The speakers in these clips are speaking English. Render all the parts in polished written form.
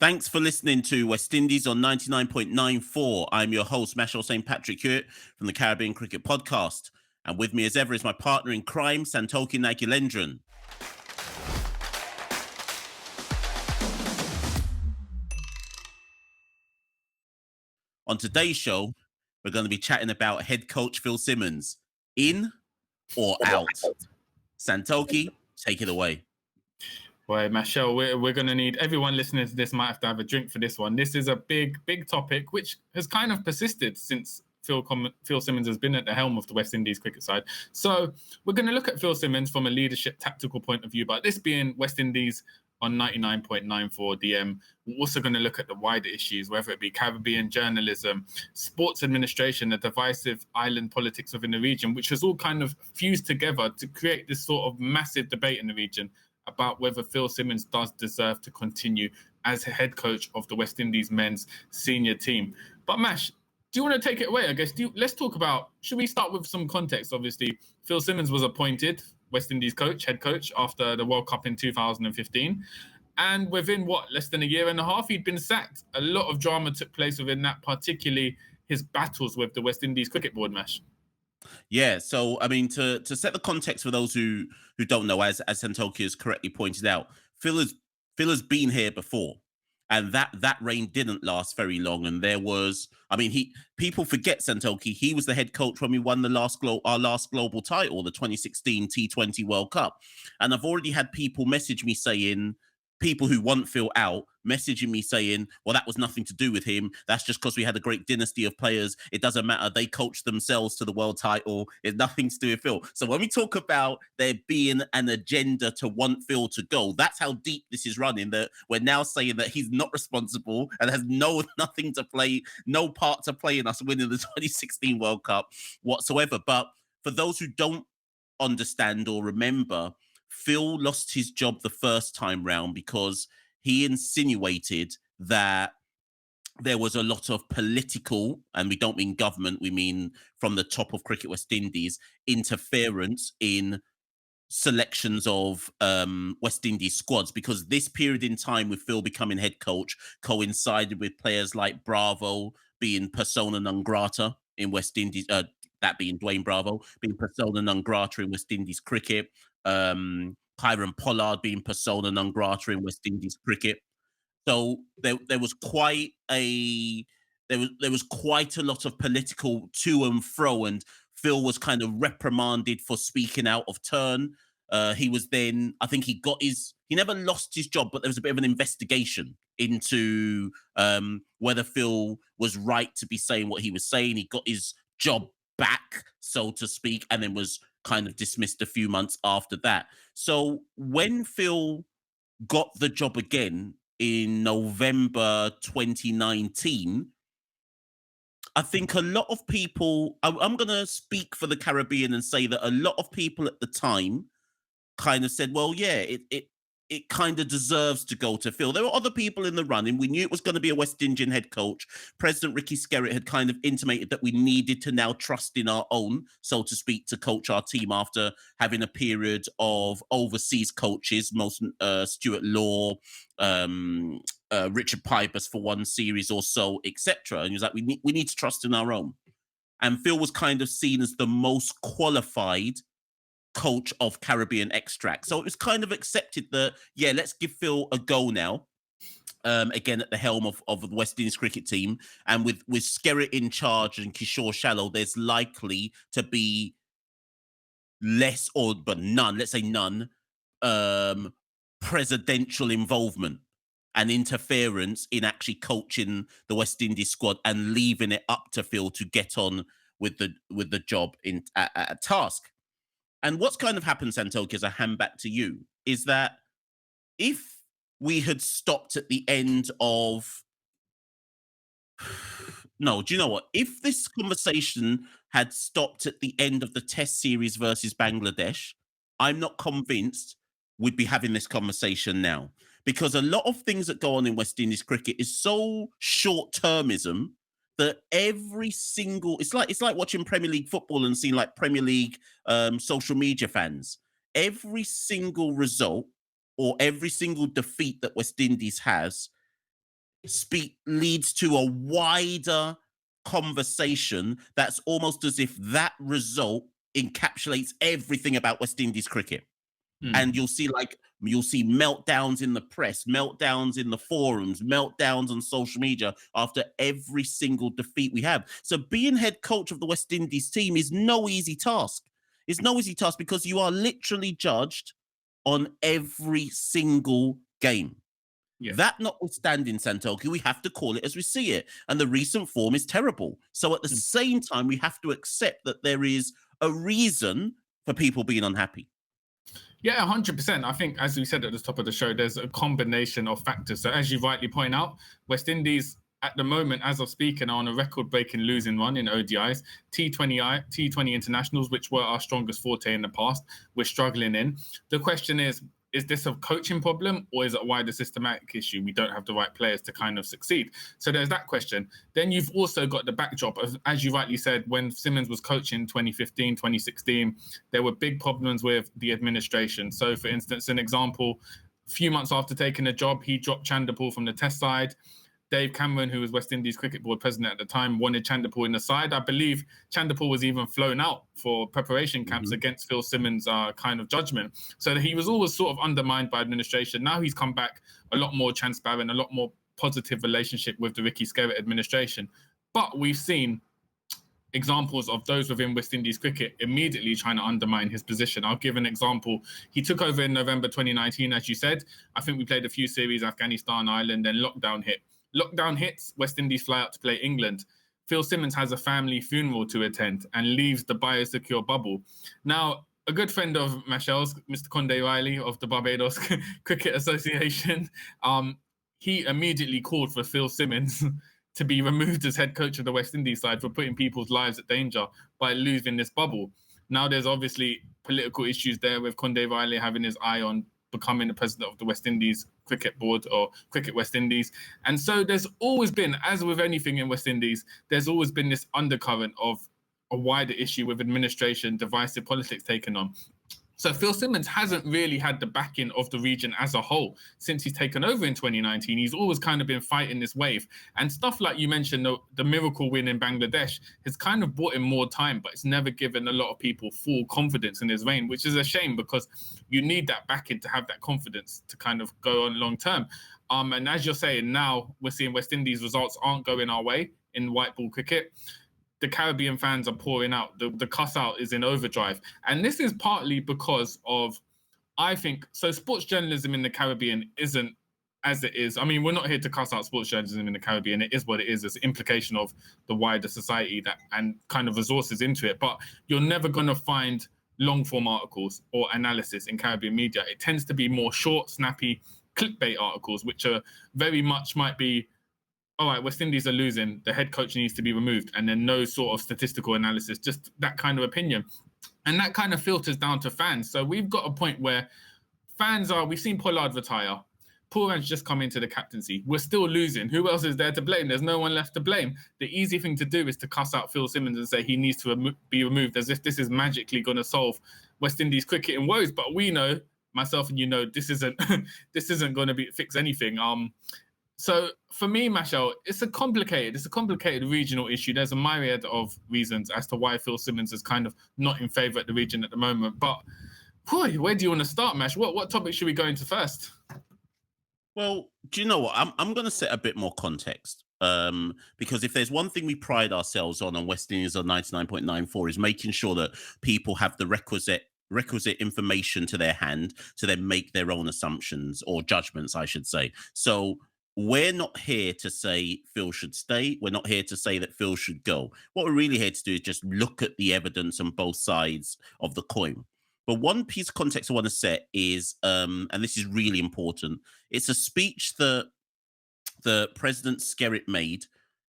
Thanks for listening to West Indies on 99.94. I'm your host, Mashal St. Patrick Hewitt from the Caribbean Cricket Podcast. And with me as ever is my partner in crime, Santoki Nagulendran. On today's show, we're going to be chatting about head coach Phil Simmons. In or out? Santoki, take it away. Boy, Mashal, we're going to need everyone listening to this might have to have a drink for this one. This is a big topic which has kind of persisted since Phil Simmons has been at the helm of the West Indies cricket side. So we're going to look at Phil Simmons from a leadership tactical point of view, but this being West Indies on 99.94 DM, we're also going to look at the wider issues, whether it be Caribbean journalism, sports administration, the divisive island politics within the region, which has all kind of fused together to create this sort of massive debate in the region about whether Phil Simmons does deserve to continue as head coach of the West Indies men's senior team. But Mash, do you want to take it away? I guess let's talk about, should we start with some context? Obviously, Phil Simmons was appointed West Indies head coach after the World Cup in 2015. And within less than a year and a half, he'd been sacked. A lot of drama took place within that, particularly his battles with the West Indies Cricket Board, Mash. Yeah, so I mean, to set the context for those who don't know, as Santoki has correctly pointed out, Phil has been here before, and that reign didn't last very long. And there was, I mean, people forget Santoki. He was the head coach when we won our last global title, the 2016 T20 World Cup. And I've already had people message me saying, people who want Phil out, messaging me saying, well, that was nothing to do with him. That's just because we had a great dynasty of players. It doesn't matter. They coached themselves to the world title. It's nothing to do with Phil. So when we talk about there being an agenda to want Phil to go, that's how deep this is running, that we're now saying that he's not responsible and has no part to play in us winning the 2016 World Cup whatsoever. But for those who don't understand or remember, Phil lost his job the first time round because he insinuated that there was a lot of political, and we don't mean government, we mean from the top of Cricket West Indies, interference in selections of West Indies squads, because this period in time with Phil becoming head coach coincided with players like Bravo being persona non grata in West Indies, that being Dwayne Bravo, being persona non grata in West Indies cricket, Kyron Pollard being persona non grata in West Indies cricket. So there was quite a lot of political to and fro, and Phil was kind of reprimanded for speaking out of turn. He was then, I think he never lost his job, but there was a bit of an investigation into whether Phil was right to be saying what he was saying. He got his job back, so to speak, and then was kind of dismissed a few months after that. So when Phil got the job again in November 2019, I think a lot of people, I'm going to speak for the Caribbean and say that a lot of people at the time kind of said, well, yeah, it kind of deserves to go to Phil. There were other people in the running. We knew it was going to be a West Indian head coach. President Ricky Skerritt had kind of intimated that we needed to now trust in our own, so to speak, to coach our team after having a period of overseas coaches, most Stuart Law, Richard Pipers for one series or so, etc. And he was like, we need to trust in our own. And Phil was kind of seen as the most qualified coach of Caribbean extract. So it was kind of accepted that, yeah, let's give Phil a go now. Again, at the helm of the West Indies cricket team. And with Skerritt in charge and Kishore Shallow, there's likely to be less none presidential involvement and interference in actually coaching the West Indies squad and leaving it up to Phil to get on with the job at a task. And what's kind of happened, Santoki, as I hand back to you, is that if we had stopped at the end of no, do you know what? If this conversation had stopped at the end of the Test series versus Bangladesh, I'm not convinced we'd be having this conversation now, because a lot of things that go on in West Indies cricket is so short-termism that it's like watching Premier League football and seeing like Premier League social media fans. Every single result or every single defeat that West Indies has speak leads to a wider conversation that's almost as if that result encapsulates everything about West Indies cricket. And Mm. you'll see meltdowns in the press, meltdowns in the forums, meltdowns on social media after every single defeat we have. So being head coach of the West Indies team is no easy task. It's no easy task because you are literally judged on every single game. Yeah. That notwithstanding, Santoki, we have to call it as we see it. And the recent form is terrible. So at the Mm. same time, we have to accept that there is a reason for people being unhappy. Yeah, 100%. I think, as we said at the top of the show, there's a combination of factors. So, as you rightly point out, West Indies at the moment, as of speaking, are on a record-breaking losing run in ODIs, T20 internationals, which were our strongest forte in the past. We're struggling in. The question is this a coaching problem or is it a wider systematic issue? We don't have the right players to kind of succeed. So there's that question. Then you've also got the backdrop of, as you rightly said, when Simmons was coaching 2015, 2016, there were big problems with the administration. So for instance, an example, a few months after taking the job, he dropped Chanderpaul from the test side. Dave Cameron, who was West Indies Cricket Board president at the time, wanted Chanderpaul in the side. I believe Chanderpaul was even flown out for preparation camps against Phil Simmons' kind of judgment. So he was always sort of undermined by administration. Now he's come back a lot more transparent, a lot more positive relationship with the Ricky Skerritt administration. But we've seen examples of those within West Indies cricket immediately trying to undermine his position. I'll give an example. He took over in November 2019, as you said. I think we played a few series, Afghanistan, Ireland, then lockdown hit. Lockdown hits, West Indies fly out to play England. Phil Simmons has a family funeral to attend and leaves the biosecure bubble. Now, a good friend of Mashel's, Mr. Conde Riley of the Barbados Cricket Association, he immediately called for Phil Simmons to be removed as head coach of the West Indies side for putting people's lives at danger by losing this bubble. Now there's obviously political issues there with Conde Riley having his eye on becoming the president of the West Indies Cricket Board or Cricket West Indies. And so there's always been, as with anything in West Indies, there's always been this undercurrent of a wider issue with administration, divisive politics taken on. So Phil Simmons hasn't really had the backing of the region as a whole since he's taken over in 2019. He's always kind of been fighting this wave. And stuff like you mentioned, the miracle win in Bangladesh has kind of bought him more time, but it's never given a lot of people full confidence in his reign, which is a shame because you need that backing to have that confidence to kind of go on long term. And as you're saying, now we're seeing West Indies results aren't going our way in white ball cricket. The Caribbean fans are pouring out. The cuss out is in overdrive. And this is partly because of, I think, so sports journalism in the Caribbean isn't as it is. I mean, we're not here to cuss out sports journalism in the Caribbean. It is what it is. It's an implication of the wider society that and kind of resources into it. But you're never going to find long form articles or analysis in Caribbean media. It tends to be more short, snappy, clickbait articles, which are very much might be, all right, West Indies are losing, the head coach needs to be removed, and then no sort of statistical analysis, just that kind of opinion. And that kind of filters down to fans. So we've got a point where we've seen Pollard retire. Pooran's just come into the captaincy. We're still losing. Who else is there to blame? There's no one left to blame. The easy thing to do is to cuss out Phil Simmons and say he needs to be removed, as if this is magically going to solve West Indies cricketing woes. But we know, myself and you know, this isn't going to fix anything. So for me, Mashal, it's a complicated regional issue. There's a myriad of reasons as to why Phil Simmons is kind of not in favour at the region at the moment. But where do you want to start, Mash? What topic should we go into first? Well, do you know what? I'm going to set a bit more context. Because if there's one thing we pride ourselves on West Indies on 99.94 is making sure that people have the requisite information to their hand to then make their own assumptions or judgments, I should say. So we're not here to say Phil should stay. We're not here to say that Phil should go. What we're really here to do is just look at the evidence on both sides of the coin. But one piece of context I want to set is, and this is really important, it's a speech that the President Skerritt made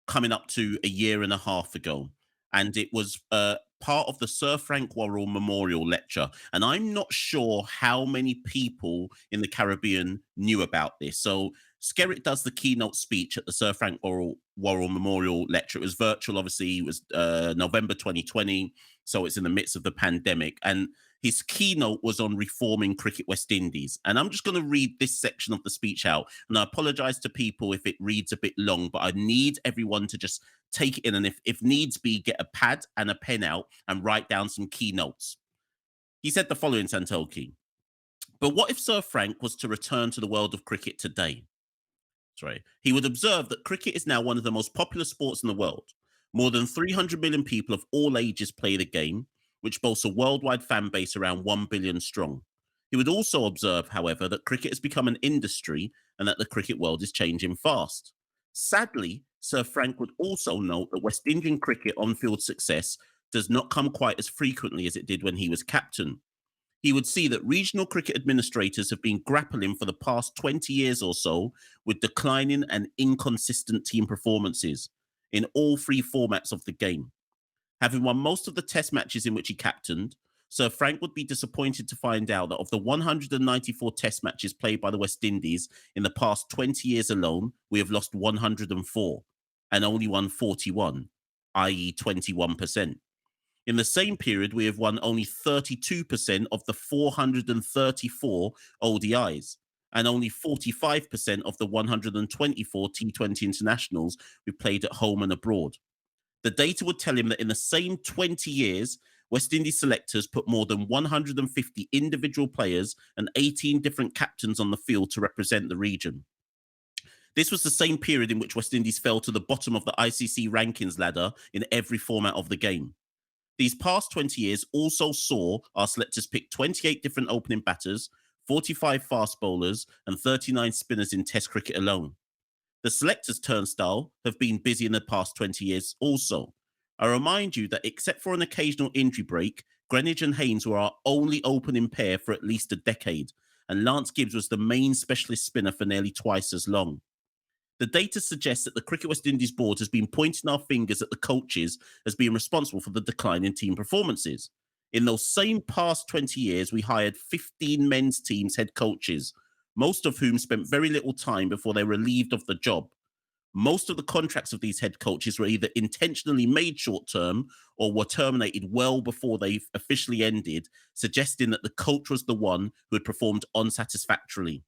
coming up to a year and a half ago. And it was part of the Sir Frank Worrell Memorial Lecture. And I'm not sure how many people in the Caribbean knew about this. So Skerritt does the keynote speech at the Sir Frank Worrell Memorial Lecture. It was virtual, obviously. It was November 2020. So it's in the midst of the pandemic. And His keynote was on reforming Cricket West Indies. And I'm just going to read this section of the speech out. And I apologize to people if it reads a bit long, but I need everyone to just take it in. And if needs be, get a pad and a pen out and write down some keynotes. He said the following, Santoki. But what if Sir Frank was to return to the world of cricket today? Sorry. He would observe that cricket is now one of the most popular sports in the world. More than 300 million people of all ages play the game, which boasts a worldwide fan base around 1 billion strong. He would also observe, however, that cricket has become an industry and that the cricket world is changing fast. Sadly, Sir Frank would also note that West Indian cricket on-field success does not come quite as frequently as it did when he was captain. He would see that regional cricket administrators have been grappling for the past 20 years or so with declining and inconsistent team performances in all three formats of the game. Having won most of the test matches in which he captained, Sir Frank would be disappointed to find out that of the 194 test matches played by the West Indies in the past 20 years alone, we have lost 104 and only won 41, i.e. 21%. In the same period, we have won only 32% of the 434 ODIs and only 45% of the 124 T20 internationals we played at home and abroad. The data would tell him that in the same 20 years, West Indies selectors put more than 150 individual players and 18 different captains on the field to represent the region. This was the same period in which West Indies fell to the bottom of the ICC rankings ladder in every format of the game. These past 20 years also saw our selectors pick 28 different opening batters, 45 fast bowlers, and 39 spinners in Test cricket alone. The selectors' turnstile have been busy in the past 20 years also. I remind you that except for an occasional injury break, Greenwich and Haynes were our only opening pair for at least a decade, and Lance Gibbs was the main specialist spinner for nearly twice as long. The data suggests that the Cricket West Indies board has been pointing our fingers at the coaches as being responsible for the decline in team performances. In those same past 20 years, we hired 15 men's teams head coaches, most of whom spent very little time before they were relieved of the job. Most of the contracts of these head coaches were either intentionally made short-term or were terminated well before they officially ended, suggesting that the coach was the one who had performed unsatisfactorily.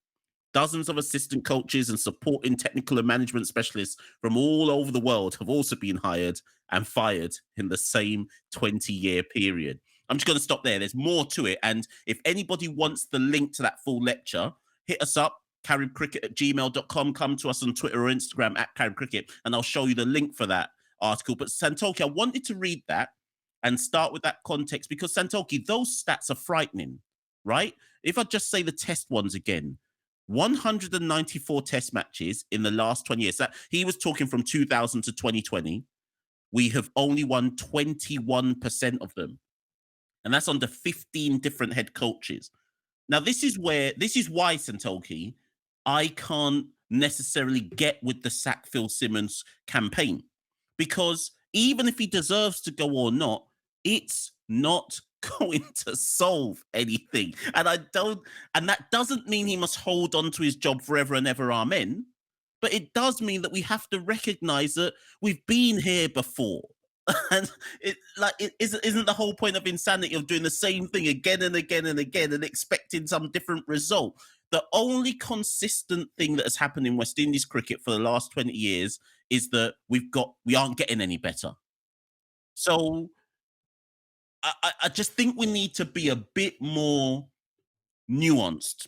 Dozens of assistant coaches and supporting technical and management specialists from all over the world have also been hired and fired in the same 20-year period. I'm just going to stop there. There's more to it. And if anybody wants the link to that full lecture, hit us up, caribcricket@gmail.com. Come to us on Twitter or Instagram @caribcricket, and I'll show you the link for that article. But Santoki, I wanted to read that and start with that context because, Santoki, those stats are frightening, right? If I just say the test ones again, 194 test matches in the last 20 years. That he was talking from 2000 to 2020. We have only won 21% of them. And that's under 15 different head coaches. Now, this is why, Santoki, I can't necessarily get with the sack Phil Simmons campaign. Because even if he deserves to go or not, it's not going to solve anything. And that doesn't mean he must hold on to his job forever and ever, amen. But it does mean that we have to recognize that we've been here before. And isn't the whole point of insanity of doing the same thing again and again and again and expecting some different result? The only consistent thing that has happened in West Indies cricket for the last 20 years is that we aren't getting any better. So I just think we need to be a bit more nuanced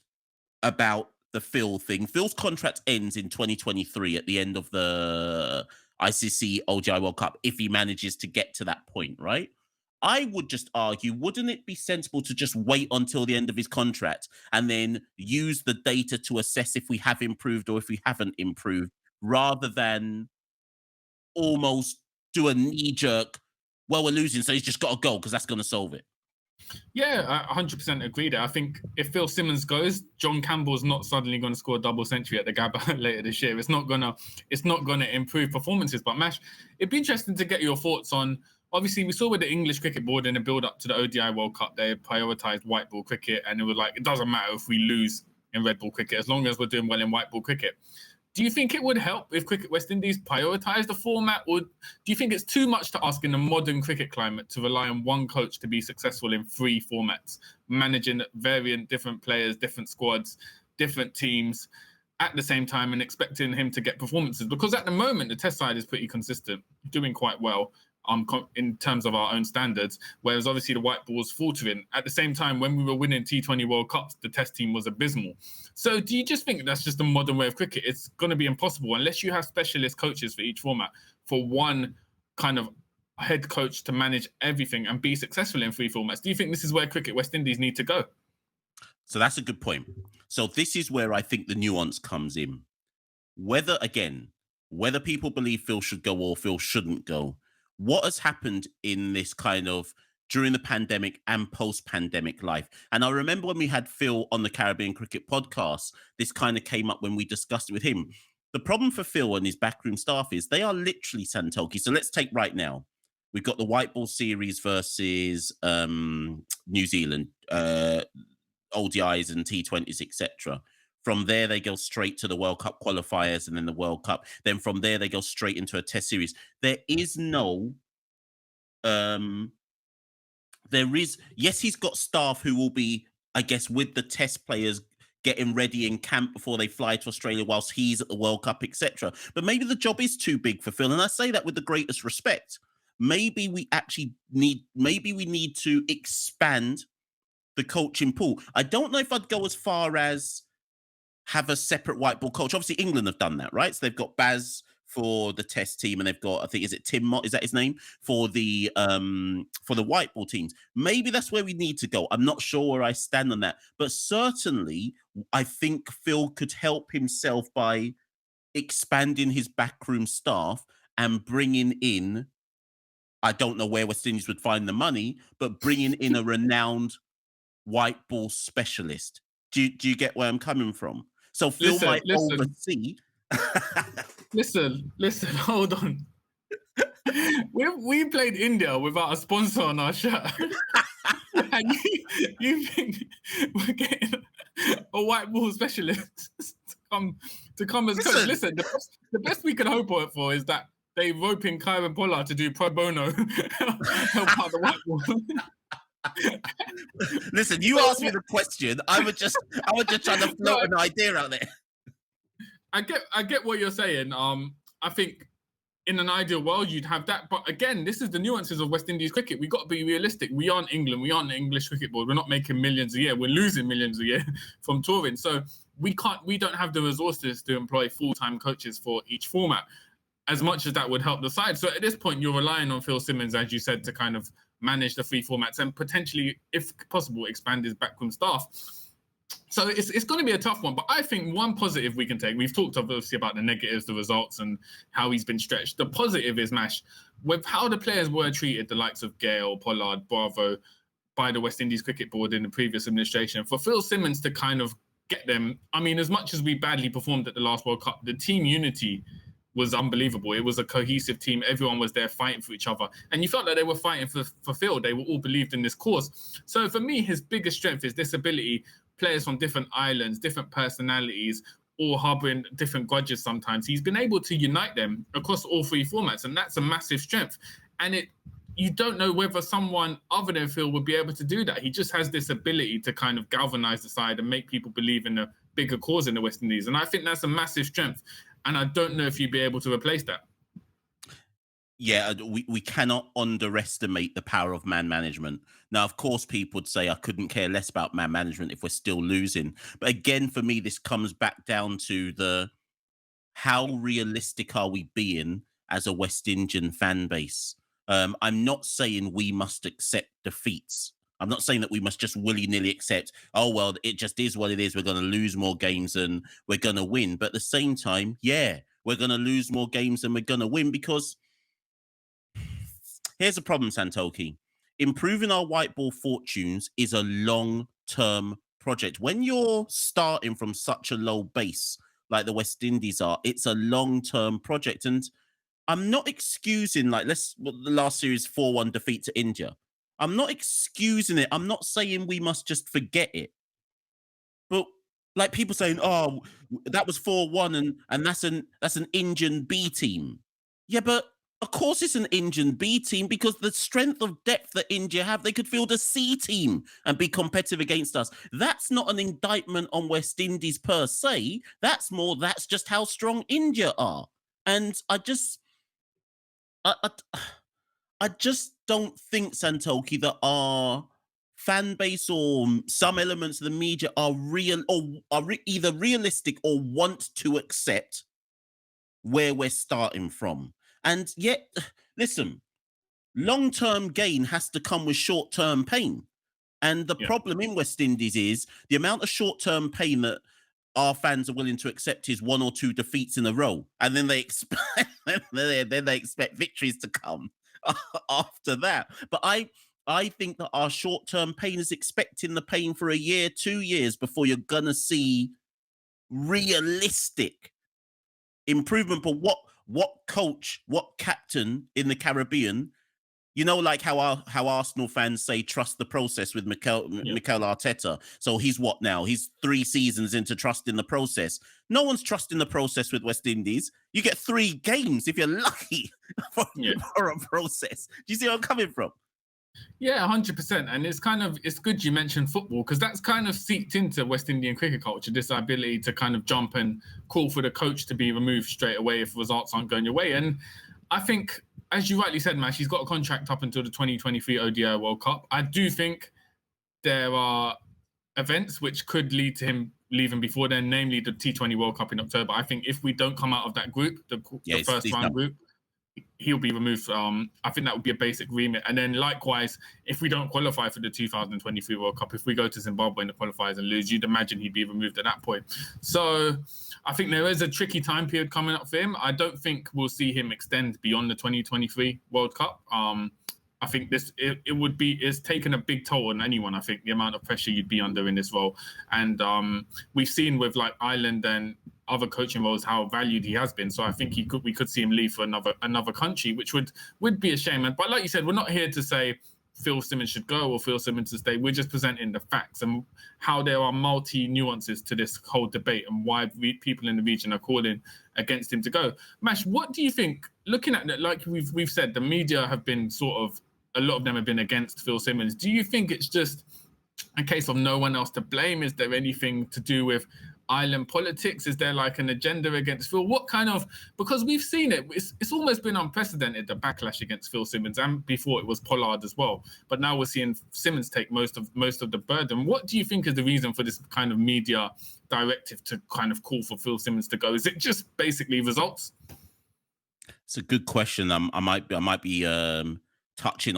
about the Phil thing. Phil's contract ends in 2023 at the end of the ICC ODI World Cup if he manages to get to that point, right? I would just argue, wouldn't it be sensible to just wait until the end of his contract and then use the data to assess if we have improved or if we haven't improved, rather than almost do a knee-jerk, well, we're losing, so he's just got to go because that's going to solve it. Yeah, I 100% agree there. I think if Phil Simmons goes, John Campbell's not suddenly going to score a double century at the Gabba later this year. It's not gonna improve performances. But Mash, it'd be interesting to get your thoughts on. Obviously, we saw with the English Cricket Board in the build-up to the ODI World Cup, they prioritised white ball cricket, and it was like, it doesn't matter if we lose in red ball cricket as long as we're doing well in white ball cricket. Do you think it would help if Cricket West Indies prioritise the format, or do you think it's too much to ask in a modern cricket climate to rely on one coach to be successful in 3 formats, managing variant different players, different squads, different teams at the same time and expecting him to get performances? Because at the moment, the Test side is pretty consistent, doing quite well in terms of our own standards, whereas obviously the white ball's faltering. At the same time, when we were winning T20 World Cups, the Test team was abysmal. So do you just think that's just a modern way of cricket? It's going to be impossible unless you have specialist coaches for each format, for one kind of head coach to manage everything and be successful in 3 formats. Do you think this is where Cricket West Indies need to go? So that's a good point. So this is where I think the nuance comes in. Whether, again, whether people believe Phil should go or Phil shouldn't go, what has happened in this kind of during the pandemic and post-pandemic life. And I remember when we had Phil on the Caribbean Cricket Podcast, this kind of came up when we discussed it with him. The problem for Phil and his backroom staff is they are literally Santoki. So let's take right now. We've got the white ball series versus New Zealand, ODIs and T20s, etc. From there, they go straight to the World Cup qualifiers and then the World Cup. Then from there, they go straight into a Test series. There is no, yes, he's got staff who will be, I guess, with the Test players getting ready in camp before they fly to Australia whilst he's at the World Cup, etc. But maybe the job is too big for Phil. And I say that with the greatest respect. Maybe we need to expand the coaching pool. I don't know if I'd go as far as have a separate white ball coach. Obviously, England have done that, right? So they've got Baz for the Test team, and they've got, I think, is it Tim Mott? Is that his name for the white ball teams? Maybe that's where we need to go. I'm not sure where I stand on that, but certainly, I think Phil could help himself by expanding his backroom staff and bringing in. I don't know where West Indies would find the money, but bringing in a renowned white ball specialist. Do you get where I'm coming from? So Phil might oversee. Listen, hold on. We played India without a sponsor on our shirt. And you think we're getting a white ball specialist to come as coach? Listen, the best we can hope for is that they rope in Kyron Pollard to do pro bono, help out the white ball. Listen, you asked me the question. I was just trying to float an idea out there. I get what you're saying. I think in an ideal world you'd have that, but again, this is the nuances of West Indies cricket. We got to be realistic. We aren't England. We aren't the English cricket board. We're not making millions a year. We're losing millions a year from touring. So we don't have the resources to employ full-time coaches for each format, as much as that would help the side. So at this point, you're relying on Phil Simmons, as you said, to kind of manage the 3 formats and potentially, if possible, expand his backroom staff. So it's going to be a tough one. But I think one positive we can take, we've talked obviously about the negatives, the results, and how he's been stretched. The positive is, Mash, with how the players were treated, the likes of Gale, Pollard, Bravo, by the West Indies Cricket Board in the previous administration, for Phil Simmons to kind of get them. I mean, as much as we badly performed at the last World Cup, the team unity was unbelievable. It was a cohesive team. Everyone was there fighting for each other. And you felt like they were fighting for Phil. They were all believed in this cause. So for me, his biggest strength is this ability, players from different islands, different personalities, all harboring different grudges sometimes. He's been able to unite them across all 3 formats, and that's a massive strength. And you don't know whether someone other than Phil would be able to do that. He just has this ability to kind of galvanize the side and make people believe in a bigger cause in the West Indies. And I think that's a massive strength. And I don't know if you'd be able to replace that. Yeah, we cannot underestimate the power of man management. Now, of course, people would say I couldn't care less about man management if we're still losing. But again, for me, this comes back down to how realistic are we being as a West Indian fan base? I'm not saying we must accept defeats. I'm not saying that we must just willy-nilly accept, oh, well, it just is what it is. We're going to lose more games than we're going to win. But at the same time, yeah, we're going to lose more games than we're going to win, because here's the problem, Santoki. Improving our white ball fortunes is a long-term project. When you're starting from such a low base like the West Indies are, it's a long-term project. And I'm not excusing, the last series 4-1 defeat to India. I'm not excusing it. I'm not saying we must just forget it. But Like people saying, "Oh, that was 4-1 and that's an Indian B team." Yeah, but of course it's an Indian B team because the strength of depth that India have, they could field a C team and be competitive against us. That's not an indictment on West Indies per se. That's just how strong India are. And I I just don't think, Santoki, that our fan base or some elements of the media are real or either realistic or want to accept where we're starting from. And yet, listen, long term gain has to come with short term pain. And the Yeah, problem in West Indies is the amount of short term pain that our fans are willing to accept is one or two defeats in a row, and then they expect then they expect victories to come after that. But I think that our short term pain is expecting the pain for a year, 2 years before you're gonna see realistic improvement. But what coach, what captain in the Caribbean, like how Arsenal fans say trust the process with yeah. Mikel Arteta. So he's what now? He's 3 seasons into trusting the process. No one's trusting the process with West Indies. You get 3 games if you're lucky for, Yeah. for a process. Do you see where I'm coming from? Yeah, 100%. And it's good you mentioned football because that's kind of seeped into West Indian cricket culture, this ability to kind of jump and call for the coach to be removed straight away if results aren't going your way. And I think, as you rightly said, Mash, he's got a contract up until the 2023 ODI World Cup. I do think there are events which could lead to him leaving before then, namely the T20 World Cup in October. I think if we don't come out of that group, Yeah, the first he's round done. group, he'll be removed. I think that would be a basic remit. And then likewise, if we don't qualify for the 2023 World Cup, if we go to Zimbabwe in the qualifiers and lose, you'd imagine he'd be removed at that point. So I think there is a tricky time period coming up for him. I don't think we'll see him extend beyond the 2023 World Cup. I think it's taken a big toll on anyone. I think the amount of pressure you'd be under in this role, and we've seen with like Ireland and other coaching roles how valued he has been. So I think we could see him leave for another country, which would be a shame. But like you said, we're not here to say Phil Simmons should go or Phil Simmons to stay. We're just presenting the facts and how there are multi nuances to this whole debate and why people in the region are calling against him to go. Mash, what do you think? Looking at that, like we've said, the media have been a lot of them have been against Phil Simmons. Do you think it's just a case of no one else to blame? Is there anything to do with island politics? Is there like an agenda against Phil? What kind of, because we've seen it, it's almost been unprecedented, the backlash against Phil Simmons, and before it was Pollard as well. But now we're seeing Simmons take most of the burden. What do you think is the reason for this kind of media directive to kind of call for Phil Simmons to go? Is it just basically results? It's a good question. I might be touching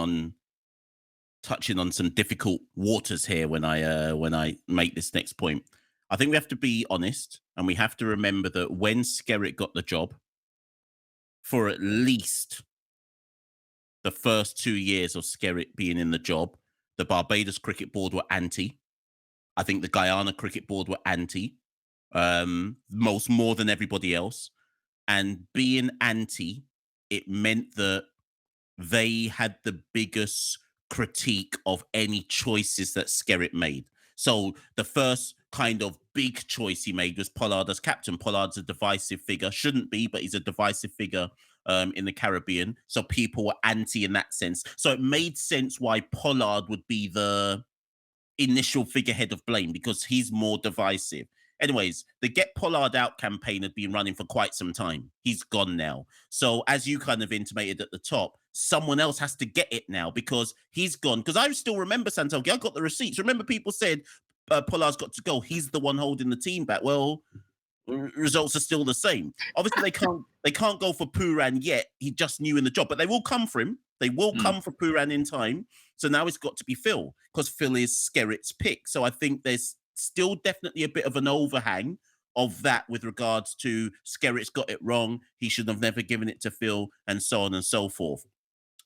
on some difficult waters here when I make this next point. I think we have to be honest and we have to remember that when Skerritt got the job, for at least the first 2 years of Skerritt being in the job, the Barbados Cricket Board were anti. I think the Guyana Cricket Board were anti, more than everybody else. And being anti, it meant that they had the biggest critique of any choices that Skerritt made. So the first kind of big choice he made was Pollard as captain. Pollard's a divisive figure, shouldn't be, but he's a divisive figure in the Caribbean. So people were anti in that sense. So it made sense why Pollard would be the initial figurehead of blame because he's more divisive. Anyways, the Get Pollard Out campaign had been running for quite some time. He's gone now. So, as you kind of intimated at the top, someone else has to get it now because he's gone. Because I still remember, Santoki, I got the receipts. Remember, people said Pollard's got to go. He's the one holding the team back. Well, results are still the same. Obviously, they can't go for Pooran yet. He just new in the job, but they will come for him. They will come for Pooran in time. So now it's got to be Phil because Phil is Skerritt's pick. So I think there's still definitely a bit of an overhang of that with regards to Skerritt's got it wrong. He should have never given it to Phil and so on and so forth.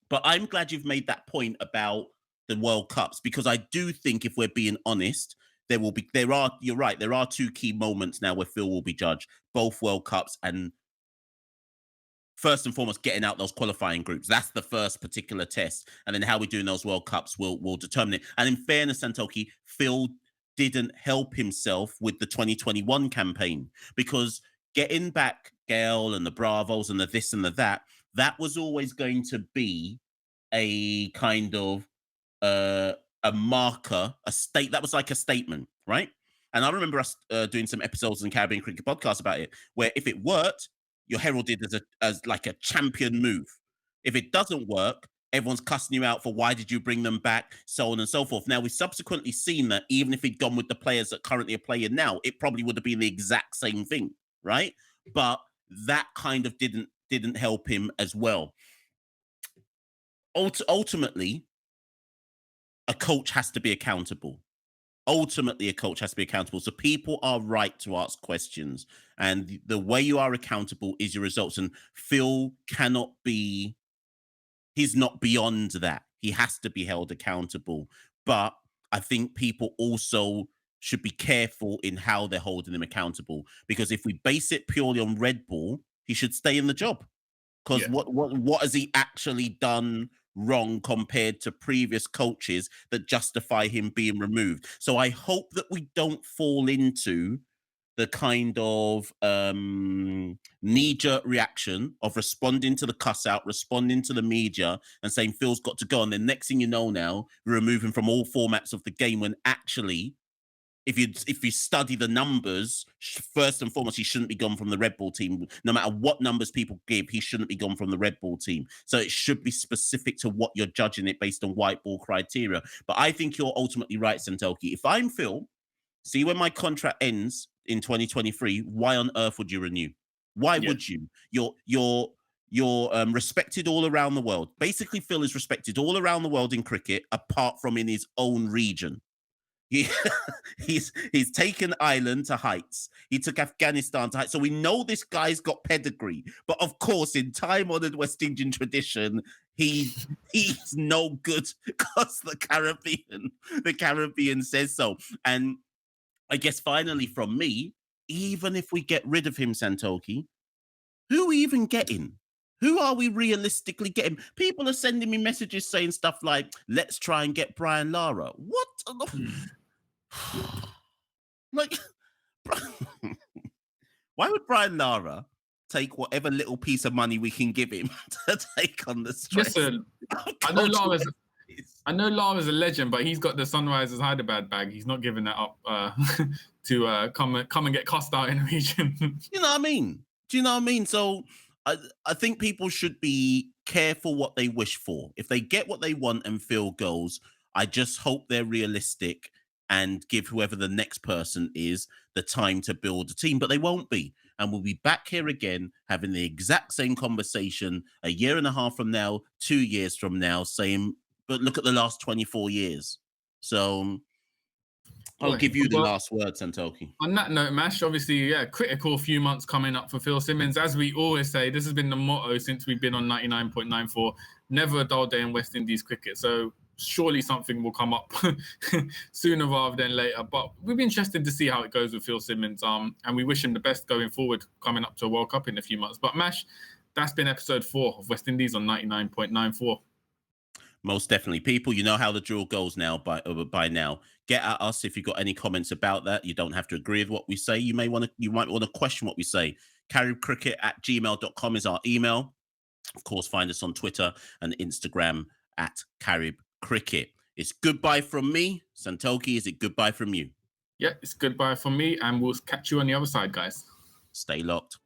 But I'm glad you've made that point about the World Cups because I do think if we're being honest, you're right, there are 2 key moments now where Phil will be judged, both World Cups and first and foremost getting out those qualifying groups. That's the first particular test. And then how we do in those World Cups will determine it. And in fairness, Santoki, Phil didn't help himself with the 2021 campaign, because getting back Gale and the Bravos and the this and the that was always going to be a kind of uh, a marker, a state that was like a statement, right? And I remember us doing some episodes in Caribbean Cricket Podcast about it, where if it worked, you're heralded as like a champion move. If it doesn't work, everyone's cussing you out for why did you bring them back, so on and so forth. Now we've subsequently seen that even if he'd gone with the players that currently are playing now, it probably would have been the exact same thing, right? But that kind of didn't help him as well. Ultimately, a coach has to be accountable. Ultimately, a coach has to be accountable. So people are right to ask questions. And the way you are accountable is your results. And Phil cannot be, he's not beyond that. He has to be held accountable. But I think people also should be careful in how they're holding him accountable. Because if we base it purely on Red Bull, he should stay in the job. Because Yeah. what has he actually done wrong compared to previous coaches that justify him being removed? So I hope that we don't fall into the kind of knee-jerk reaction of responding to the cuss out, responding to the media, and saying Phil's got to go. And then next thing you know, now we're removing from all formats of the game, when actually, if you study the numbers, first and foremost, he shouldn't be gone from the Red Bull team. No matter what numbers people give, he shouldn't be gone from the Red Bull team. So it should be specific to what you're judging it based on white ball criteria. But I think you're ultimately right, Santoki. If I'm Phil, see, when my contract ends in 2023, why on earth would you renew? Why Yeah. would you? You're respected all around the world. Basically, Phil is respected all around the world in cricket, apart from in his own region. He, he's taken Ireland to heights. He took Afghanistan to heights. So we know this guy's got pedigree. But of course, in time-honored West Indian tradition, he's no good because the Caribbean says so. And I guess finally from me, even if we get rid of him, Santoki, who are we even getting? Who are we realistically getting? People are sending me messages saying stuff like, let's try and get Brian Lara. What? Like, why would Brian Lara take whatever little piece of money we can give him to take on the stress? Listen, I know Lara's a legend, but he's got the Sunrisers Hyderabad bag. He's not giving that up to come and get cussed out in the region. You know what I mean? Do you know what I mean? So I think people should be careful what they wish for. If they get what they want and Phil goes, I just hope they're realistic and give whoever the next person is the time to build a team, but they won't be. And we'll be back here again having the exact same conversation a year and a half from now, 2 years from now, saying, but look at the last 24 years. So I'll give you the last word, Santoki. On that note, Mash, obviously, yeah, critical few months coming up for Phil Simmons. As we always say, this has been the motto since we've been on 99.94, never a dull day in West Indies cricket. So surely something will come up sooner rather than later. But we'll be interested to see how it goes with Phil Simmons. And we wish him the best going forward, coming up to a World Cup in a few months. But Mash, that's been episode 4 of West Indies on 99.94. Most definitely. People, you know how the drill goes now by now. Get at us if you've got any comments about that. You don't have to agree with what we say. You might want to question what we say. caribcricket@gmail.com is our email. Of course, find us on Twitter and Instagram at Carib Cricket. It's goodbye from me. Santoki, is it goodbye from you? Yeah, it's goodbye from me, and we'll catch you on the other side, guys. Stay locked.